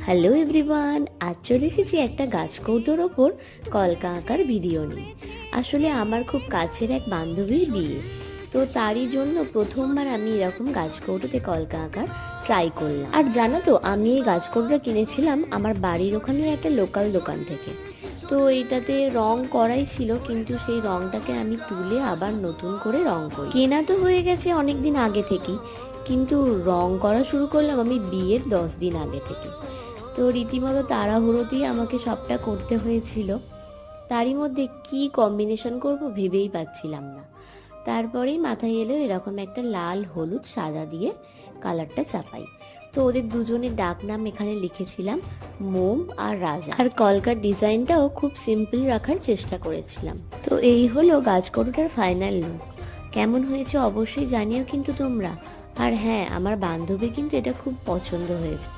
Hello everyone, আজ চলে এসেছি একটা গাছ কৌটোর ওপর কলকা আঁকার ভিডিও নিয়ে। আসলে আমার খুব কাছের এক বান্ধবীর বিয়ে, তো তারই জন্য প্রথমবার আমি এরকম গাছ কৌটোতে কলকা আঁকার ট্রাই করলাম। আর জানো তো, আমি এই গাছ কৌটোটা কিনেছিলাম আমার বাড়ির ওখানের একটা লোকাল দোকান থেকে। তো এইটাতে রং করাই ছিল, কিন্তু সেই রংটাকে আমি তুলে আবার নতুন করে রং করি। কেনা তো হয়ে গেছে অনেক দিন আগে থেকেই, কিন্তু রং করা শুরু করলাম আমি বিয়ের 10 দিন আগে থেকে। তো রীতিমতো তাড়াহুড়োতেই আমাকে সবটা করতে হয়েছিল। তারই মধ্যে কি কম্বিনেশন করব ভেবেই পাচ্ছিলাম না। তারপরেই মাথায় এলো এরকম একটা লাল হলুদ সাদা দিয়ে কালারটা চাপাই। তো ওদের দুজনের ডাক নাম এখানে লিখেছিলাম মোম আর রাজা। আর কলকার ডিজাইনটাও খুব সিম্পল রাখার চেষ্টা করেছিলাম। তো এই হলো গাছকৌটোটার ফাইনাল লুক। কেমন হয়েছে অবশ্যই জানিও কিন্তু তোমরা। আর হ্যাঁ, আমার বান্ধবী কিন্তু এটা খুব পছন্দ হয়েছে।